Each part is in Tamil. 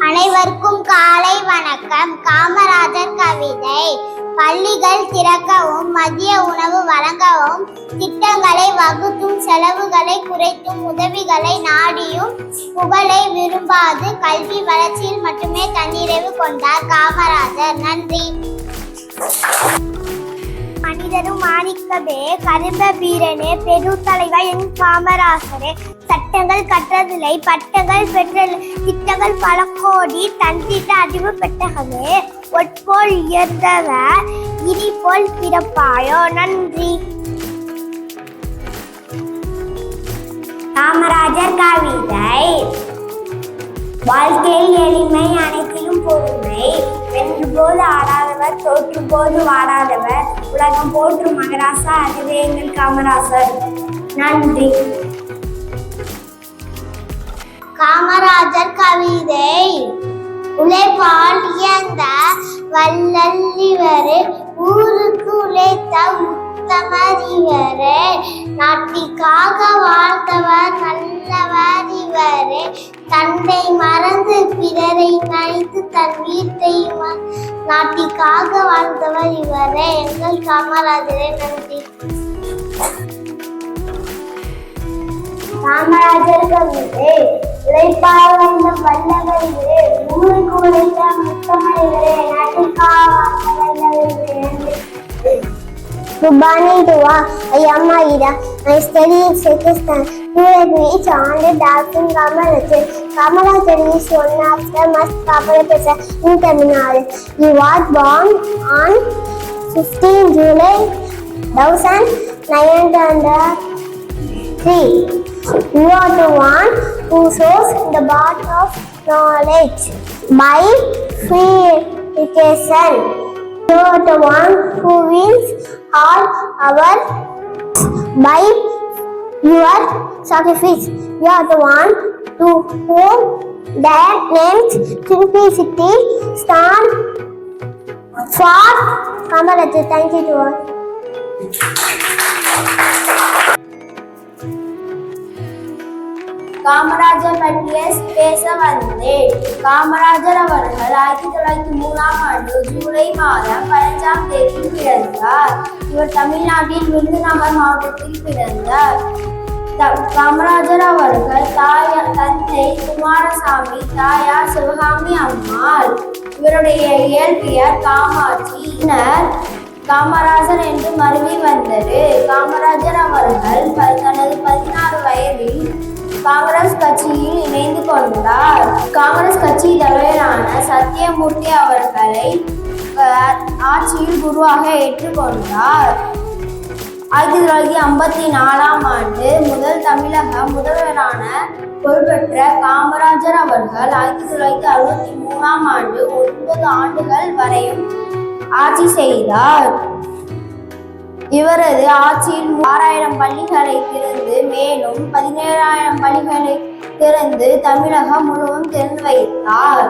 அனைவருக்கும் காலை வணக்கம். காமராஜர் கவிதை. பள்ளிகள் திறக்கவும், மதிய உணவு வழங்கவும், திட்டங்களை வகுத்தும், செலவுகளை குறைத்தும், உதவிகளை நாடியும், புகழை விரும்பாது கல்வி வளர்ச்சியில் மட்டுமே தன்னிறைவு கொண்டார் காமராஜர். நன்றி. மனிதரும் மாணிக்கமே, கரும்ப வீரனே, பெருத்தலைவர் என் காமராசரே, சட்டங்கள் கற்றதில்லை, பட்டங்கள் பெற்ற திட்டங்கள் பல கோடி, தன் திட்ட அறிவு பெற்றகமே, ஒட்போல் உயர்ந்தவர் இனி போல் பிறப்பாயோ. நன்றி. காமராஜர் கவிதை. வாழ்க்கையில் எளிமை, அனைத்திலும் பொறுமை, வென்று போது ஆடாதவர், தோற்று போது வாடாதவர், உலகம் போற்றும் மகராசா, அதுவே எங்கள் காமராசர். நன்றி. காமராஜர் கவிதை. உழைப்பால் இயந்த வல்லல்லிவரே, ஊருக்கு உழைத்த உத்தமர் இவரே, நாட்டிற்காக வாழ்ந்தவர் நல்லவர் இவரே, தன்னை மறந்து பிறரை நினைத்து தன் வீட்டை நாட்டிற்காக வாழ்ந்தவர் இவரே, எங்கள் காமராஜரே. நன்றி. காமராஜர் கவிதை. உழைப்பால் வந்த வல்லவர் இவரே, ஊருக்கு உழைத்த உத்தமர் இவரே, நாட்டிற்காக வாழ்ந்த வல்லவர் இவரே. Good morning to all. I am Aida. I study in second standard. Let me each honored Dr. Kamarajar. Kamarajar is one of the most popular persons in Tamil Nadu. He was born on 15 July 1903. You are the one who shows the path of knowledge by free education. You are the one who wins all our by your sacrifice. You are the one to whom their names simplicity stand for. Kamarajar. Thank you to all. Kamarajar பற்றிய பேச வந்தேன். காமராஜர் அவர்கள் 1903 ஜூலை மாதம் 15ஆம் தேதி பிறந்தார். இவர் தமிழ்நாட்டில் விருதுநகர் மாவட்டத்தில் பிறந்தார். காமராஜர் அவர்கள் தந்தை குமாரசாமி, தாயார் சிவகாமி அம்மாள். இவருடைய இயற்பெயர் காமாட்சி. காமராஜர் என்று மருவி வந்தது. காமராஜர் அவர்கள் தனது 16 வயதில் காங்கிரஸ் கட்சியில் இணைந்து கொண்டார். காங்கிரஸ் கட்சி தலைவரான சத்தியமூர்த்தி அவர்களை ஆட்சியில் குருவாக ஏற்றுக்கொண்டார். 1954 முதல் தமிழக முதல்வரான பொறுப்பேற்ற காமராஜர் அவர்கள் 1963 9 ஆண்டுகள் வரையும் ஆட்சி செய்தார். இவரது ஆட்சியில் 6000 பள்ளிகளை திறந்து, மேலும் 17000 பள்ளிகளை திறந்து தமிழகம் முழுவதும் திறந்து வைத்தார்.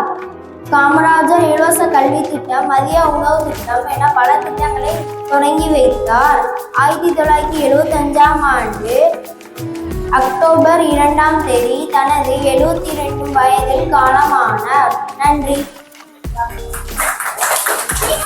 காமராஜர் இலவச கல்வி திட்டம், மதிய உணவு திட்டம் என பல திட்டங்களை தொடங்கி வைத்தார். 1975 அக்டோபர் 2 தனது 72 வயதில் காலமானார். நன்றி.